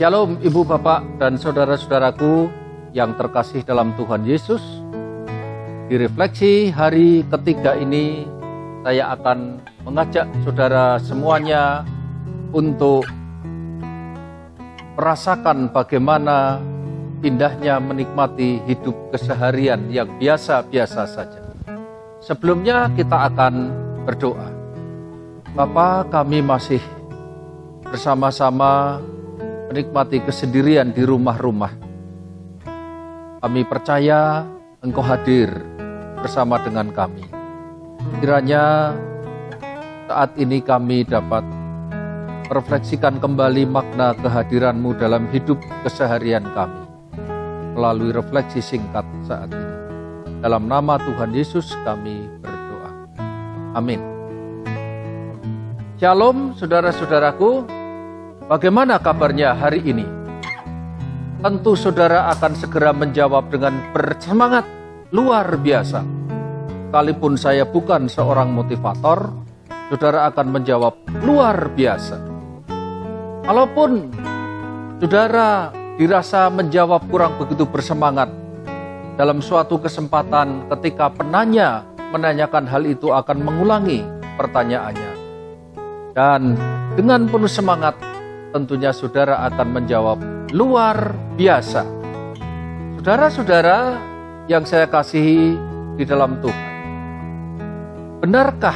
Shalom Ibu Bapak dan saudara-saudaraku yang terkasih dalam Tuhan Yesus. Di refleksi hari ketiga ini, saya akan mengajak saudara semuanya untuk merasakan bagaimana indahnya menikmati hidup keseharian yang biasa-biasa saja. Sebelumnya kita akan berdoa. Bapa, kami masih bersama-sama menikmati kesendirian di rumah-rumah. Kami percaya Engkau hadir bersama dengan kami. Kiranya saat ini kami dapat merefleksikan kembali makna kehadiran-Mu dalam hidup keseharian kami melalui refleksi singkat saat ini. Dalam nama Tuhan Yesus kami berdoa. Amin. Shalom saudara-saudaraku, bagaimana kabarnya hari ini? Tentu saudara akan segera menjawab dengan bersemangat luar biasa. Sekalipun saya bukan seorang motivator, saudara akan menjawab luar biasa. Kalaupun saudara dirasa menjawab kurang begitu bersemangat, dalam suatu kesempatan ketika penanya menanyakan hal itu akan mengulangi pertanyaannya. Dan dengan penuh semangat tentunya saudara akan menjawab luar biasa. Saudara-saudara yang saya kasihi di dalam Tuhan, benarkah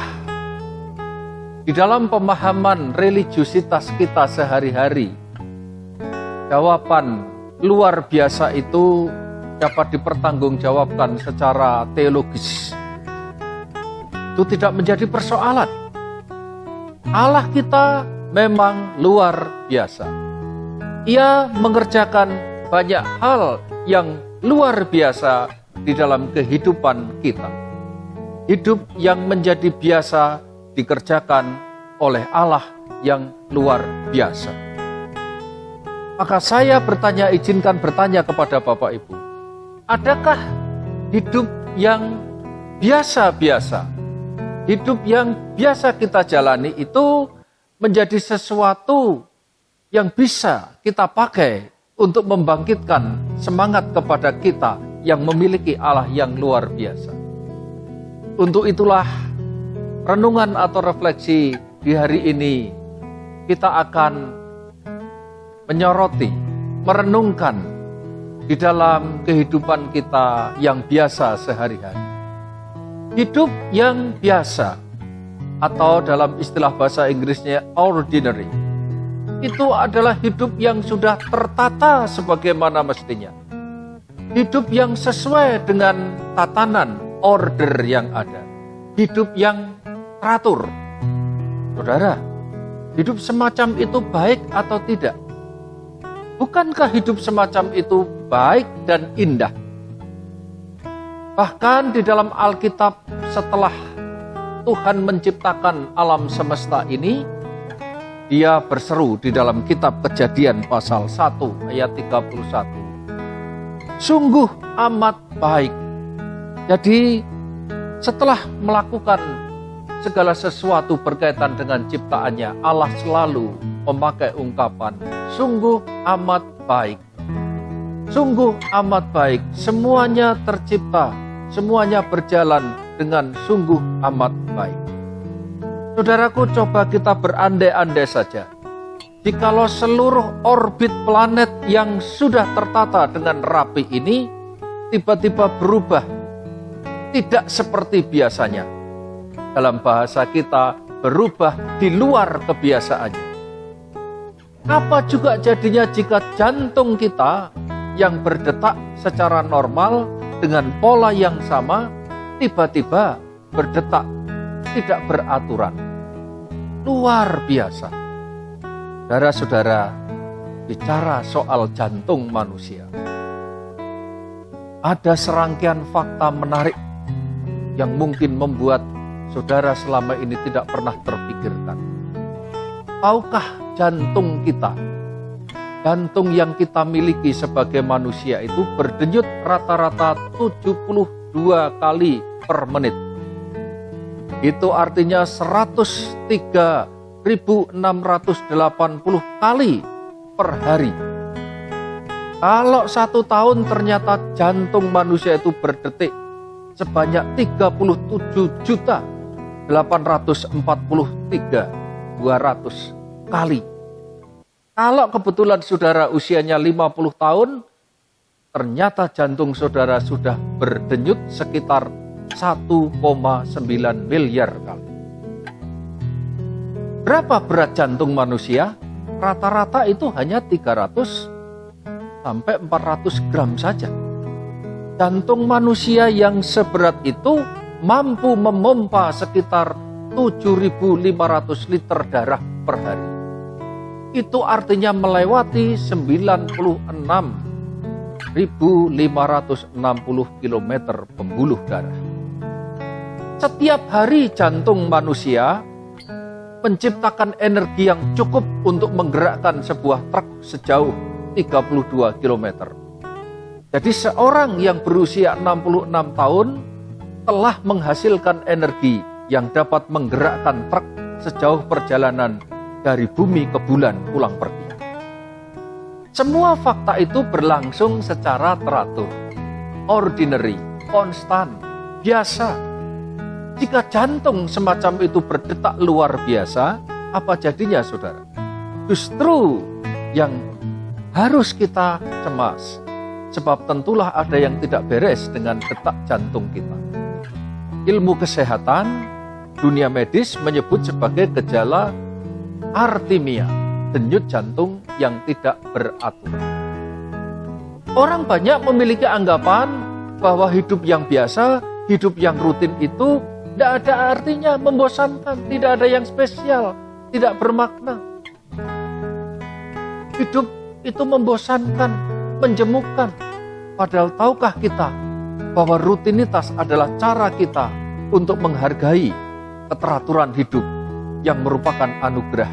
di dalam pemahaman religiusitas kita sehari-hari, jawaban luar biasa itu dapat dipertanggungjawabkan secara teologis? Itu tidak menjadi persoalan. Allah kita memang luar biasa. Ia mengerjakan banyak hal yang luar biasa di dalam kehidupan kita. Hidup yang menjadi biasa dikerjakan oleh Allah yang luar biasa. Maka saya izinkan bertanya kepada Bapak Ibu, adakah hidup yang biasa-biasa, hidup yang biasa kita jalani itu menjadi sesuatu yang bisa kita pakai untuk membangkitkan semangat kepada kita yang memiliki Allah yang luar biasa? Untuk itulah renungan atau refleksi di hari ini kita akan menyoroti, merenungkan di dalam kehidupan kita yang biasa sehari-hari. Hidup yang biasa atau dalam istilah bahasa Inggrisnya ordinary, itu adalah hidup yang sudah tertata sebagaimana mestinya. Hidup yang sesuai dengan tatanan order yang ada. Hidup yang teratur. Saudara, hidup semacam itu baik atau tidak? Bukankah hidup semacam itu baik dan indah? Bahkan di dalam Alkitab, setelah Tuhan menciptakan alam semesta ini, Dia berseru di dalam kitab Kejadian pasal 1 ayat 31. Sungguh amat baik. Jadi setelah melakukan segala sesuatu berkaitan dengan ciptaannya, Allah selalu memakai ungkapan sungguh amat baik. Sungguh amat baik. Semuanya tercipta, semuanya berjalan dengan sungguh amat baik. Saudaraku, coba kita berandai-andai saja. Jikalau seluruh orbit planet yang sudah tertata dengan rapi ini tiba-tiba berubah, tidak seperti biasanya. Dalam bahasa kita, berubah di luar kebiasaannya. Apa juga jadinya jika jantung kita yang berdetak secara normal dengan pola yang sama tiba-tiba berdetak tidak beraturan? Luar biasa. Saudara-saudara, bicara soal jantung manusia, ada serangkaian fakta menarik yang mungkin membuat saudara selama ini tidak pernah terpikirkan. Tahukah jantung kita, jantung yang kita miliki sebagai manusia itu berdenyut rata-rata 72 kali per menit. Itu artinya 103.680 kali per hari. Kalau 1 tahun ternyata jantung manusia itu berdetik sebanyak 37.843.200 kali. Kalau kebetulan saudara usianya 50 tahun, ternyata jantung saudara sudah berdenyut sekitar 1,9 miliar kali. Berapa berat jantung manusia? Rata-rata itu hanya 300 sampai 400 gram saja. Jantung manusia yang seberat itu mampu memompa sekitar 7.500 liter darah per hari. Itu artinya melewati 96.560 km pembuluh darah. Setiap hari jantung manusia menciptakan energi yang cukup untuk menggerakkan sebuah truk sejauh 32 km. Jadi seorang yang berusia 66 tahun telah menghasilkan energi yang dapat menggerakkan truk sejauh perjalanan dari bumi ke bulan pulang pergi. Semua fakta itu berlangsung secara teratur, ordinary, konstan, biasa. Jika jantung semacam itu berdetak luar biasa, apa jadinya saudara? Justru yang harus kita cemas, sebab tentulah ada yang tidak beres dengan detak jantung kita. Ilmu kesehatan, dunia medis menyebut sebagai gejala arrhythmia, denyut jantung yang tidak beraturan. Orang banyak memiliki anggapan bahwa hidup yang biasa, hidup yang rutin itu tidak ada artinya, membosankan, tidak ada yang spesial, tidak bermakna. Hidup itu membosankan, menjemukkan. Padahal tahukah kita bahwa rutinitas adalah cara kita untuk menghargai keteraturan hidup yang merupakan anugerah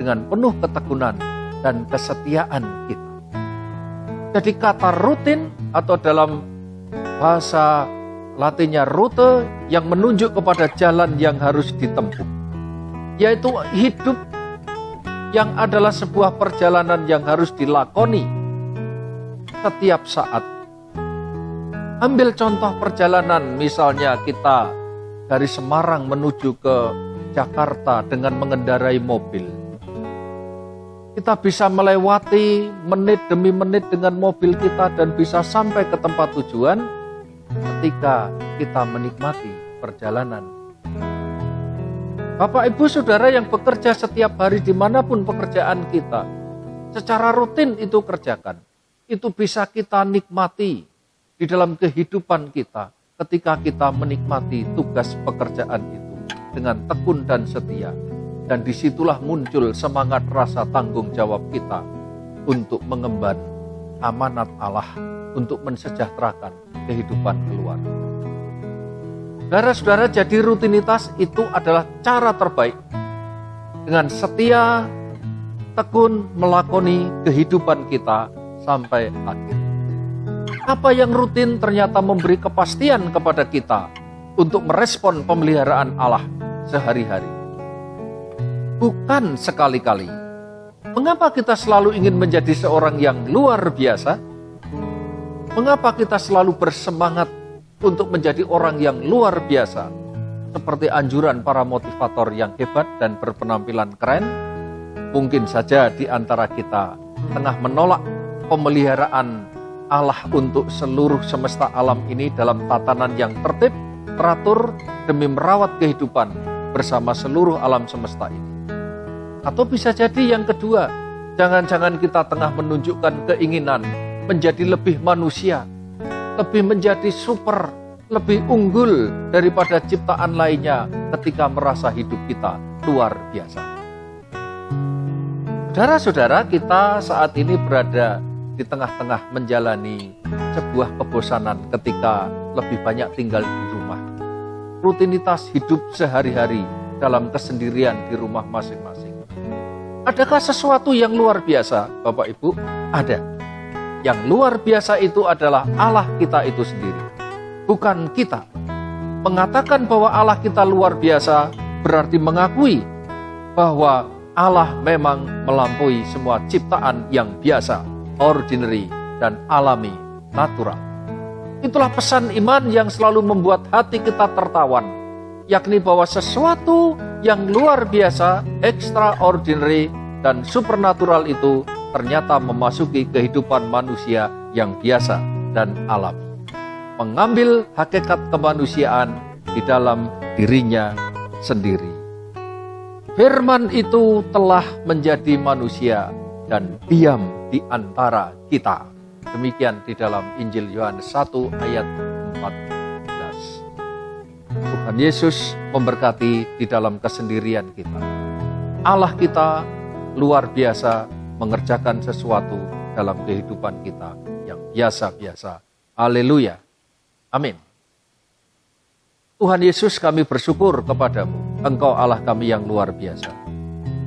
dengan penuh ketekunan dan kesetiaan kita. Jadi kata rutin atau dalam bahasa Latinnya rute yang menunjuk kepada jalan yang harus ditempuh, yaitu hidup yang adalah sebuah perjalanan yang harus dilakoni setiap saat. Ambil contoh perjalanan, misalnya kita dari Semarang menuju ke Jakarta dengan mengendarai mobil. Kita bisa melewati menit demi menit dengan mobil kita dan bisa sampai ke tempat tujuan ketika kita menikmati perjalanan. Bapak, Ibu, Saudara yang bekerja setiap hari dimanapun pekerjaan kita, secara rutin itu kerjakan. Itu bisa kita nikmati di dalam kehidupan kita ketika kita menikmati tugas pekerjaan itu dengan tekun dan setia. Dan disitulah muncul semangat rasa tanggung jawab kita untuk mengemban amanat Allah untuk mensejahterakan kehidupan keluarga. Saudara-saudara, jadi rutinitas itu adalah cara terbaik dengan setia, tekun melakoni kehidupan kita sampai akhir. Apa yang rutin ternyata memberi kepastian kepada kita untuk merespon pemeliharaan Allah sehari-hari. Bukan sekali-kali. Mengapa kita selalu ingin menjadi seorang yang luar biasa? Mengapa kita selalu bersemangat untuk menjadi orang yang luar biasa, seperti anjuran para motivator yang hebat dan berpenampilan keren? Mungkin saja di antara kita tengah menolak pemeliharaan Allah untuk seluruh semesta alam ini dalam tatanan yang tertib, teratur, demi merawat kehidupan bersama seluruh alam semesta ini. Atau bisa jadi yang kedua, jangan-jangan kita tengah menunjukkan keinginan menjadi lebih manusia, lebih menjadi super, lebih unggul daripada ciptaan lainnya ketika merasa hidup kita luar biasa. Saudara-saudara, kita saat ini berada di tengah-tengah menjalani sebuah kebosanan ketika lebih banyak tinggal di rumah. Rutinitas hidup sehari-hari dalam kesendirian di rumah masing-masing. Adakah sesuatu yang luar biasa, Bapak Ibu? Ada. Yang luar biasa itu adalah Allah kita itu sendiri, bukan kita. Mengatakan bahwa Allah kita luar biasa berarti mengakui bahwa Allah memang melampaui semua ciptaan yang biasa, ordinary, dan alami, natural. Itulah pesan iman yang selalu membuat hati kita tertawan, yakni bahwa sesuatu yang luar biasa, extraordinary, dan supernatural itu ternyata memasuki kehidupan manusia yang biasa dan alami. Mengambil hakikat kemanusiaan di dalam dirinya sendiri. Firman itu telah menjadi manusia dan diam di antara kita. Demikian di dalam Injil Yohanes 1 ayat 14. Tuhan Yesus memberkati di dalam kesendirian kita. Allah kita luar biasa mengerjakan sesuatu dalam kehidupan kita yang biasa-biasa. Haleluya. Amin. Tuhan Yesus, kami bersyukur kepadamu. Engkau Allah kami yang luar biasa.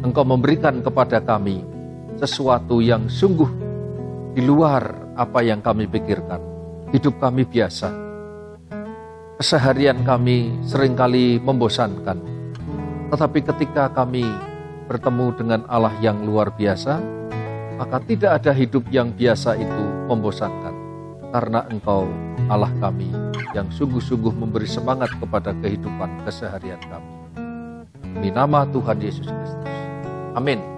Engkau memberikan kepada kami sesuatu yang sungguh di luar apa yang kami pikirkan. Hidup kami biasa. Keseharian kami seringkali membosankan. Tetapi ketika kami bertemu dengan Allah yang luar biasa, maka tidak ada hidup yang biasa itu membosankan. Karena Engkau Allah kami yang sungguh-sungguh memberi semangat kepada kehidupan keseharian kami. Demi nama Tuhan Yesus Kristus. Amin.